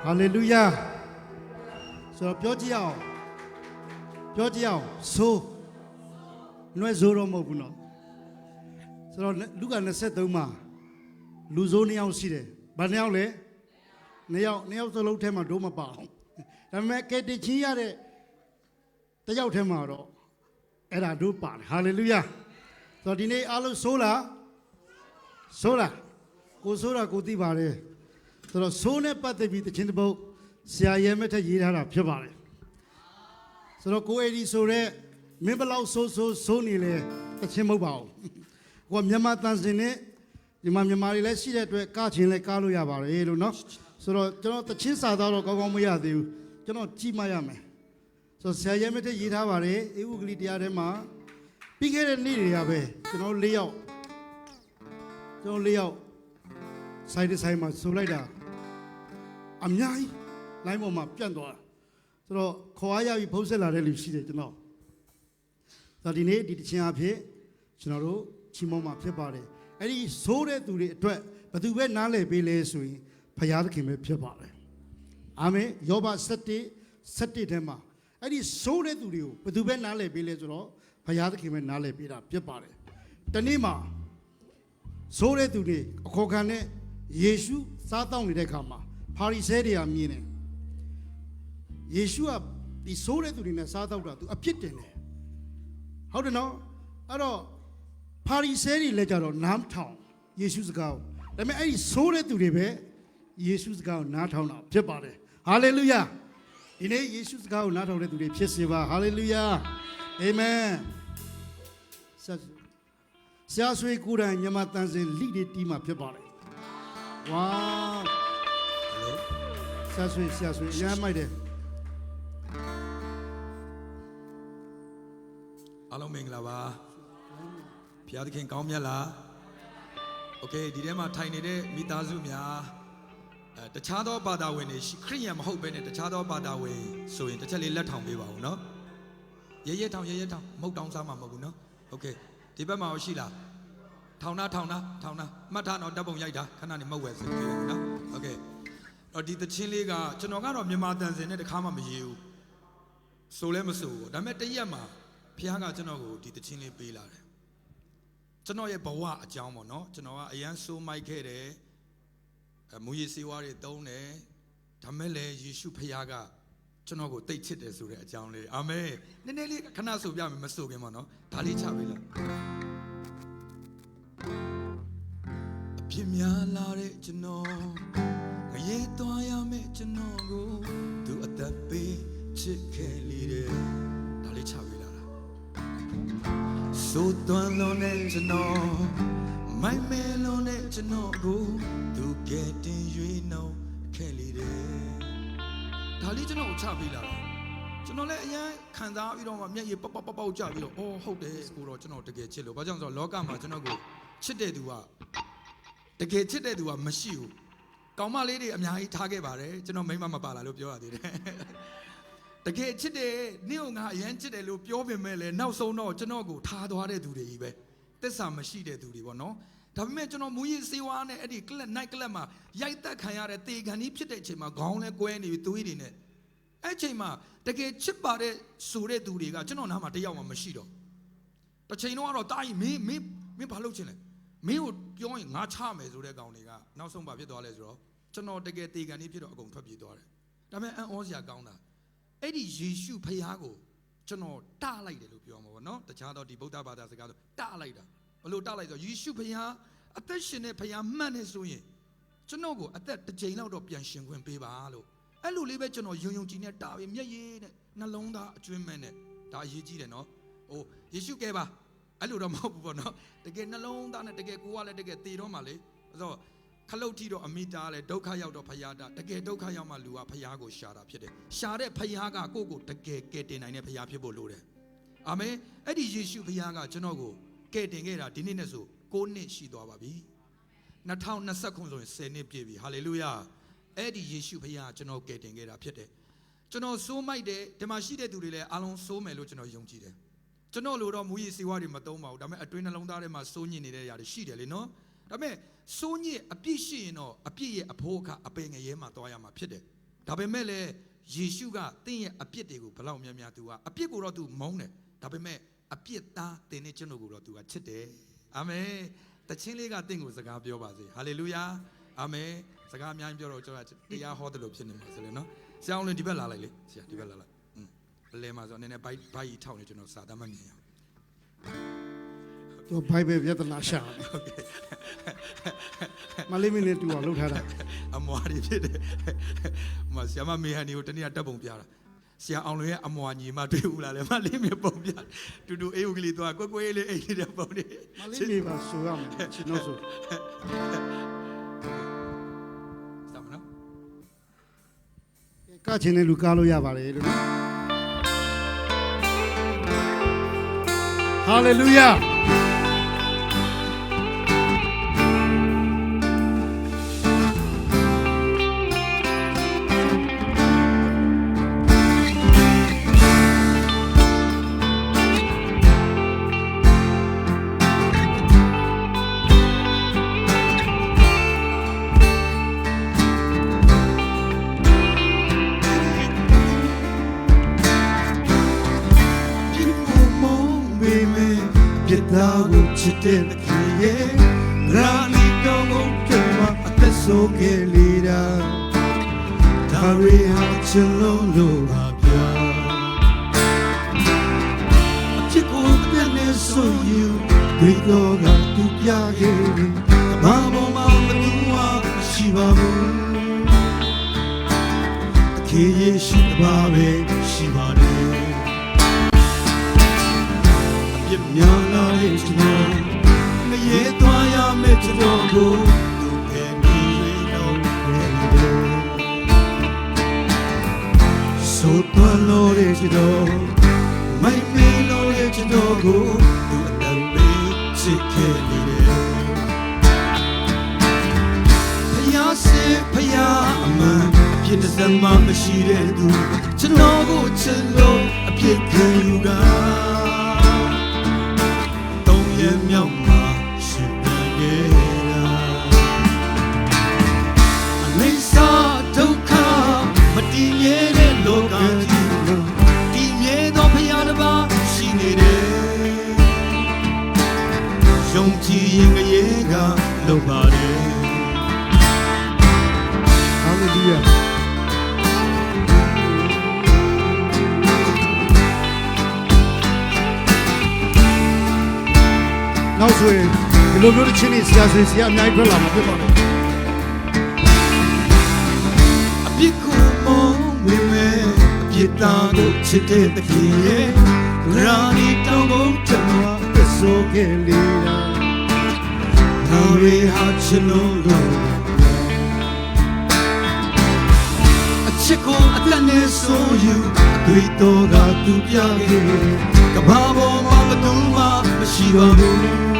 Hallelujah ဆိုတော့ပြောကြည့်အောင်ဆိုနှွဲဆိုတော့မဟုတ်ဘူးနော်ဆိုတော့လူက23မှာလူဆိုး2ယောက်ရှိတယ်ဘာ2ယောက်လဲ2ယောက်စလုံးထဲမှာဒိုးမပါအောင်ဒါပေမဲ့ကဲတချင်းရတဲ့တယောက်ထဲမှာတော့အဲ့ဒါဒိုးပါတယ် Hallelujah ဆိုတော့ဒီနေ့အားလုံးဆိုးလားကိုဆိုးတာကိုသိပါတယ်ဆိုတော့ဆိုးနဲ့ပတ်သက်ပြီးတခြင်းတစ်ပုဒ်ဆရာရဲမဲ့ထက်ရေးထားတာဖြစ်ပါတယ်ဆိုတော့ကိုအေဒီဆိုတဲ့မင်းဘလောက်ဆိုးနေလဲတခြင်းမဟုတ်ပါဘူးကိုကမြန်မာတန်စင်နဲ့ဒီမှာမြန်မာတွေလည်းရှိတဲ့အတွက်ကချင်းလည်းကားလို့ရပါတယ်လို့နော်ဆိုတော့ကျွန်တော်တခြင်းစာသားတော့ကောင်းကောင်းမရသေးဘူးကျွန်တော်ကြည့်မှရမယ်ဆိုတော့ဆရာရဲမဲ့ထက်ရေးထားပါတယ်အေဝုကလိတရားထဲမှာပြီးခဲ့တဲ့နေ့တွေကပဲကျွန်တော်4ယောက်ဆိုင်မှာဆိုလိုက်တာအများကြီးလိုင်းပေါ်မှာပြန့်သွားတာဆိုတော့ခေါ်အားရပြီးဖုံးဆက်လာတဲ့လူရှိတယ်ကျွန်တော်ဒါဒီနေ့ဒီတခြင်းအဖြစ်ကျွန်တော်တို့ချီးမွမ်းမှာဖြစ်ပါတယ်အဲ့ဒီဆိုးတဲ့သူတွေအတွက်ဘယ်သူပဲနားလည်ပေးလဲဆိုရင်ဖခင်သခင်ပဲဖြစ်ပါတယ်အာမင်ယောဘ7:7ထဲမှာအဲ့ဒီဆိုးတဲ့သူတွေကိုဘယ်သူပဲနားလည်ပေးလဲဆိုတော့ဖခင်သခင်ပဲနားလည်ပေးတာဖြစ်ပါတယ်တနေ့မှာဆိုးတဲ့သူတွေအခေါ်ခံတဲ့ယေရှုစားတောင်းနေတဲ့အခါမှာဖာရိဆဲတွေကမြင်တယ်ယေရှုကဒီဆိုးတဲ့သူတွေနဲ့စားတောက်တာသူအပြစ်တင်တယ်ဟုတ်တယ်နော်အဲ့တော့ဖာရိဆဲတွေလည်းကြတော့နားထောင်ယေရှုစကားကိုဒါပေမဲ့အဲ့ဒီဆိုးတဲ့သူတွေပဲယေရှုစကားကိုနားထောင်တာဖြစ်ပါတယ်ဟာလေလုယာဒီနေ့ယေရှုစကားကိုနားထောင်တဲ့သူတွေဖြစ်စေပါဟာလေလုယာအာမင်ဆရာဆွေကိုယ်တိုင်မြန်မာတန်စင်လိတွေတီးမှာဖြစ်ပါတယ်ဝါဆရာဆွေရမ်းမိုက်တယ်အားလုံးမင်္ဂလာပါဘုရားသခင်ကောင်းမြတ်လားโอเคဒီထဲမှာထိုင်နေတဲ့မိသားစုများတခြားသောဘာသာဝင်တွေခရစ်ယာန်မဟုတ်ဘဲနဲ့တခြားသောဘာသာဝင်ဆိုရင်တစ်ချက်လေးလက်ထောင်ပေးပါဦးเนาะရဲထောင်မဟုတ်တောင်းစားမှာမဟုတ်ဘူးเนาะโอเคဒီဘက်မှာရှိလားထောင်နာမှတ်ထားတော့တပ်ပုံရိုက်တာခဏနေမဟုတ်ဝယ်စေပေးဦးเนาะโอเคတော့ဒီသချင်းလေးကကျွန်တော်ကတော့မြန်မာတန်စင်နဲ့တခါမှမရေးဘူးဆိုလဲမဆိုဘူးဒါပေမဲ့တရက်မှာဖခင်ကကျွန်တော်ကိုဒီသချင်းလေးပေးလာတယ်ကျွန်တော်ရဲ့ဘဝအကြောင်းပေါ့နော်ကျွန်တော်ကအရန်ဆိုးမိုက်ခဲ့တယ်မူရည်စေဝါတွေတုံးတယ်ဒါမဲ့လည်းယေရှုဖခင်ကကျွန်တော်ကိုတိတ်ချစ်တယ်ဆိုတဲ့အကြောင်းလေးအာမင်နည်းနည်းလေးခဏဆိုပြမယ်မဆိုခင်ပေါ့နော်ဒါလေးချပေးလိုက်အပြစ်များလာတဲ့ကျွန်တော်ငရဲသွားရမယ့်ကျွန်တော်ကိုသူအသက်ပေးချစ်ခဲ့လေတယ်ဒါလေးချပေးလာတာဆိုသွမ်းလုံးနဲ့ကျွန်တော်မိုင်မဲလုံးနဲ့ကျွန်တော်ကိုသူကဲတင်ရွေးနှောင်းခဲ့လေတယ်ဒါလေးကျွန်တော်ကိုချပေးလာတာကျွန်တော်လည်းအရင်ခံစားပြီးတော့မှမျက်ရည်ပေါက်ကြပြီးတော့အော်ဟုတ်တယ်ကိုတော့ကျွန်တော်တကယ်ချစ်လို့ဘာကြောင့်ဆိုတော့လောကမှာကျွန်တော်ကိုချစ်တဲ့သူကတကယ်ချစ်တဲ့သူကမရှိဘူးကောင်မလေးတွေအများကြီးထားခဲ့ပါတယ်ကျွန်တော်မိမမပါလာလို့ပြောရသေးတယ်တကယ်ချစ်တယ်နင့်ကငါအရန်ချစ်တယ်လို့ပြောပေမဲ့လည်းနောက်ဆုံးတော့ကျွန်တော်ကိုထားသွားတဲ့သူတွေကြီးပဲသစ္စာမရှိတဲ့သူတွေပေါ့နော်ဒါပေမဲ့ကျွန်တော်မူရည်စေဝါနဲ့အဲ့ဒီနိုင်ကလပ်မှာရိုက်တက်ခံရတဲ့တေခံကြီးဖြစ်တဲ့အချိန်မှာခေါင်းလဲကွဲနေပြီးသွေးတွေနဲ့အဲ့ချိန်မှာတကယ်ချစ်ပါတဲ့ဆိုတဲ့သူတွေကကျွန်တော်နားမှာတယောက်မှမရှိတော့တစ်ချိန်တော့တာကြီးမင်းဘာလုပ်ချင်လဲမင်းကိုပြောရင်ငါချမယ်ဆိုတဲ့ကောင်တွေကနောက်ဆုံးဘာဖြစ်သွားလဲဆိုတော့ကျွန်တော်တကယ်တေခံကြီးဖြစ်တော့အကုန်ထွက်ပြေးသွားတယ်ဒါပေမဲ့အံ့ဩစရာကောင်းတာအဲ့ဒီယေရှုဖခင်ကိုကျွန်တော်တလိုက်တယ်လို့ပြောမှာပေါ့နော်တခြားတော့ဒီဗုဒ္ဓဘာသာစကားဆိုတလိုက်တာဘလို့တလိုက်ဆိုယေရှုဖခင်အသက်ရှင်တဲ့ဖခင်မှတ်နေဆိုရင်ကျွန်တော်ကိုအသက်တစ်ချိန်လောက်တော့ပြန်ရှင်ခွင့်ပေးပါလို့အဲ့လိုလေးပဲကျွန်တော်ယုံကြည်နေတာပဲမျက်ရည်နဲ့နှလုံးသားအကျွမ်းမဲ့နဲ့ဒါအရေးကြီးတယ်နော်ဟိုယေရှုကဲပါအဲ့လိုတော့မဟုတ်ဘူးပေါ့နော်တကယ်နှလုံးသားနဲ့တကယ်ကိုယ်ကလည်းတကယ်သေတော့မှလေဆိုတော့ခလုတ်ထီတော့အမိတားလဲဒုက္ခရောက်တော့ဖယားတာတကယ်ဒုက္ခရောက်မှလူကဖယားကိုရှာတာဖြစ်တယ်ရှာတဲ့ဖယားကကိုယ့်ကိုတကယ်ကယ်တင်နိုင်တဲ့ဖယားဖြစ်ဖို့လိုတယ်အာမင်အဲ့ဒီယေရှုဖယားကကျွန်တော်ကိုကယ်တင်ခဲ့တာဒီနေ့နဲ့ဆို9နှစ်ရှိသွားပါပြီ2020ခုဆိုရင်10နှစ်ပြည့်ပြီဟာလေလုယာအဲ့ဒီယေရှုဖယားကျွန်တော်ကယ်တင်ခဲ့တာဖြစ်တယ်ကျွန်တော်စိုးမိုက်တယ်ဒီမှာရှိတဲ့သူတွေလည်းအားလုံးစိုးမယ်လို့ကျွန်တော်ယုံကြည်တယ်ကျွန်တော်လိုတော့မူရည်စေဝါတွေမသုံးပါဘူးဒါပေမဲ့အတွင်းနှလုံးသားထဲမှာစိုးညစ်နေတဲ့ຢာတွေရှိတယ်လေနော်ဒါပေမဲ့စိုးညစ်အပြစ်ရှိရင်တော့အပြစ်ရဲ့အဖို့အခအပင်ငရဲမှာသွားရမှာဖြစ်တယ် ဒါပေမဲ့လည်းယေရှုကသင်ရဲ့အပြစ်တွေကိုဘလောက်များများသူကအပြစ်ကိုတော့သူမုန်းတယ်ဒါပေမဲ့အပြစ်သားသင်နဲ့ကျွန်တော်ကိုတော့သူကချစ်တယ်အာမင်တခြင်းလေးကသင်ကိုစကားပြောပါစေဟာလေလုယာအာမင်စကားအများကြီးပြောတော့ကျွန်တော်တရားဟောတယ်လို့ဖြစ်နေမှာဆိုလေနော်ဆရာအောင်လည်းဒီဘက်လာလိုက်လေဆရာဒီဘက်လာလိုက်အလဲမှာဆိုနည်းနည်းဘိုက်ကြီးထောက်နေကျွန်တော်စာသားမမြင်ရတော့ဘိုက်ပဲပြဿနာရှာမလေးမင်းနဲ့တူအောင်လုပ်ထားတာအမွာတွေဖြစ်တယ်မဆရာမမေဟန်ဒီကိုတနေ့ကတပ်ပုံပြတာဆရာအောင်လွင်ရဲ့အမွာညီမတွေ့ဘူးလားလဲမလေးမပုံပြတူတူအေးဦးကလေးသွားကွယ်လေးအိတ်လေးပုံနေမလေးမေပါဆိုရမယ်ကျွန်တော်ဆိုစမ်းမနော်ကချင်းနဲ့လူကားလို့ရပါတယ်လို့ဟာလေလုယာဒါကိုချစ်တဲ့ခင်ရဲ့ရာနီတောင်းကိုကြွမှာအသက်ဆုံးခဲ့လေတာဒါရီဟာချစ်လို့လို့ပါဗျာအချစ်ကိုတည်းနဲ့ဆိုယူဒီတော့ကသူပြခဲ့တယ်ဘာမှမမရှိပါဘူးအခေယေရှုတပါးပဲရှိပါတယ်များလာတဲ့ကျွန်တော်မရေသွားရမယ့်ကျွန်တော်ကိုသူကဲပြီးတော့ခဲ့တယ်ဆိုတော့လို့တဲ့ကျွန်တော်မိုက်မေးလို့တဲ့ကျွန်တော်ကိုသူအတန်ပေးချစ်ခဲ့နေတယ်ဖယားစေဖယားအမှန်ဖြစ်တဲ့စမ်းမရှိတဲ့သူကျွန်တော်ကိုချစ်လို့အပြစ်ခံယူတာမြောက်မှာရှင်ပြန်ခဲ့တာအနိစ္စဒုက္ခမတည်မြဲတဲ့လောကကြီးတည်မြဲသောဘုရားတစ်ပါးရှိနေတယ်ယုံကြည်ရင်ငရေကလုံပါတယ်ဟာလေလုယာနောက်ဆိုရင်ဒီလိုမျိုးတစ်ချင်းနေဆရာအများကြီးထွက်လာမှာဖြစ်ပါမယ်အပြစ်ကိုမုန်းမိမဲ့အပြစ်သားကိုချစ်တဲ့သခင်ရဲ့ရာနီတောင်းကုန်ထမသဆိုခဲ့လေတာနာရီဟာချစ်လို့အချစ်ကိုအသက်နဲ့ဆိုယူအတွေ့တော်ကသူပြခဲ့ကဘာပေါ်မှာဘသူမှမရှိပါဘူး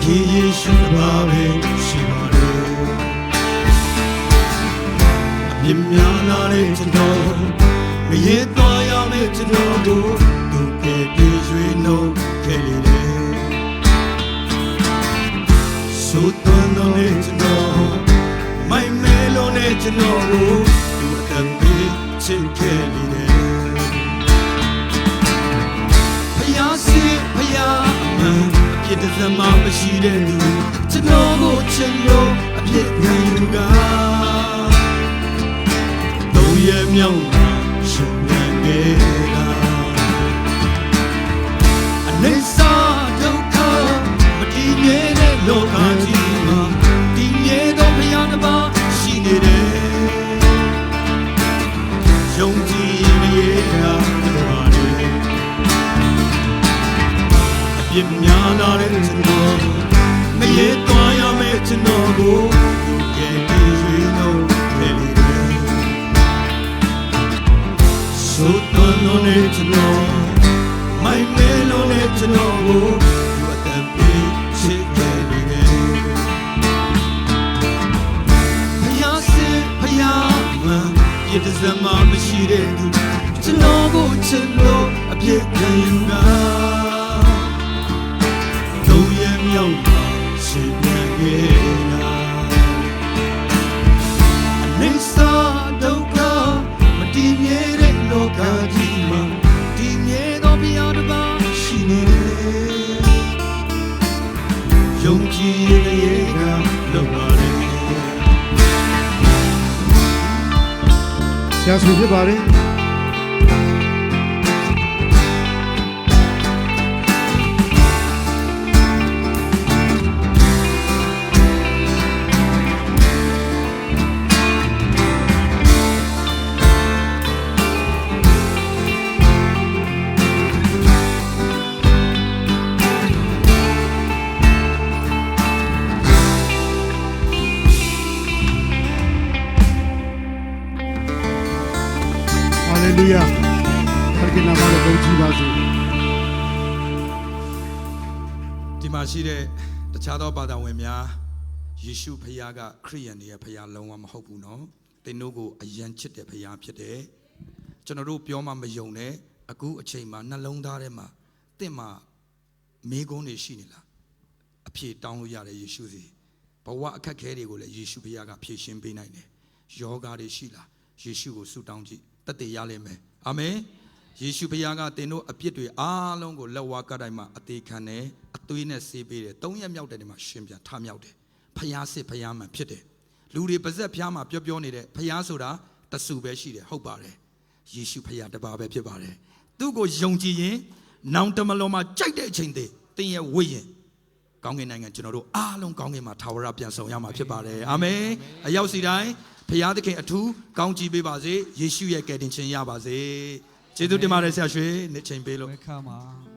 ယေရှုဘာပဲရှိပါတယ်အပြစ်များလာတဲ့ကျွန်တော်မရေသွားရမယ့်ကျွန်တော်ကိုသူကဲ့ပြီးရွေးနှုတ်ခဲ့လေတယ်ဆိုတော့တဲ့ကျွန်တော်မိုင်မဲလုံးတဲ့ကျွန်တော်ကိုသူအတန်ပြီးချစ်ခဲ့လေတယ်ဖယားစီဖယားအမှန်ဖြစ်တဲ့စမ်းမရှိတဲ့သူကျွန်တော်ကိုချစ်လို့အပြစ်ခံယူတာသုံးရမြောက်မှာရှင်ပြန်ခဲ့တာအနိစ္စဒုက္ခမတည်မြဲတဲ့လောကကြီးမှာတည်မြဲသောဘုရားတစ်ပါးရှိနေတယ်ယုံကြည်ရင်ရေးတာပါတယ်ပြင်းများလာတဲ့ကျွန်တော်မရေသွားရမယ့်ကျွန်တော်ကိုသူကဲ့ပြီးရွေးလို့ခဲ့လေတယ်ဆိုတော့နဲ့ကျွန်တော်မိုင်မဲလို့နဲ့ကျွန်တော်ကိုသူအတန်ပေးချစ်ခဲ့လေတယ်ဖယားစေဖယားမှပြည့်တဲ့စမ်းမရှိတဲ့သူကျွန်တော်ကိုချစ်လို့အပြစ်ခံယူတာမြောက်မှာရှင်ပြန်ခဲ့တာအနိစ္စ ဆရာဆွေဖြစ်ပါတယ်ဟာလေလုယာဘုရားနာမတော်ကိုကြည်ပါစေ ဒီမှာရှိတဲ့တခြားသောဘာသာဝင်များယေရှုဖခင်ကခရိယန်တွေရဲ့ဖခင်လုံးဝမဟုတ်ဘူးနော်သင်တို့ကိုအယံချစ်တဲ့ဖခင်ဖြစ်တယ်ကျွန်တော်တို့ပြောမှမယုံနဲ့အခုအချိန်မှာနှလုံးသားထဲမှာတင့်မှာမေးခွန်းတွေရှိနေလားအဖြေတောင်းလို့ရတယ်ယေရှုစီဘဝအခက်ခဲတွေကိုလည်းယေရှုဖခင်ကဖြေရှင်းပေးနိုင်တယ်ယောဂါတွေရှိလားယေရှုကိုဆုတောင်းကြည့်တသက်ရလိမ့်မယ်အာမင်ယေရှုဖခင်ကသင်တို့အပြစ်တွေအားလုံးကိုလက်ဝါးကတိုင်းမှာအသေးခံတယ်အသွေးနဲ့ဆေးပေးတယ်၃ရက်မြောက်တဲ့နေ့မှာရှင်ပြန်ထမြောက်တယ်ဖျားစစ်ဖျားမှန်ဖြစ်တယ်လူတွေပါဇက်ဖျားမှာပြောနေတဲ့ဖျားဆိုတာတဆူပဲရှိတယ်ဟုတ်ပါတယ်ယေရှုဖျားတပါးပဲဖြစ်ပါတယ်သူ့ကိုယုံကြည်ရင်နောင်တမလွန်မှာကြိုက်တဲ့အချိန်တည်းသင်ရဲ့ဝိရင်ကောင်းကင်နိုင်ငံကျွန်တော်တို့အားလုံးကောင်းကင်မှာထာဝရပြန်ဆောင်ရမှာဖြစ်ပါတယ်အာမင်အရောက်စီတိုင်းဖျားသခင်အထူးကောင်းချီးပေးပါစေယေရှုရဲ့ကယ်တင်ခြင်းရပါစေကျေးဇူးတင်ပါတယ်ဆရာရွှေနေ့ချိန်ပေးလို့ Welcome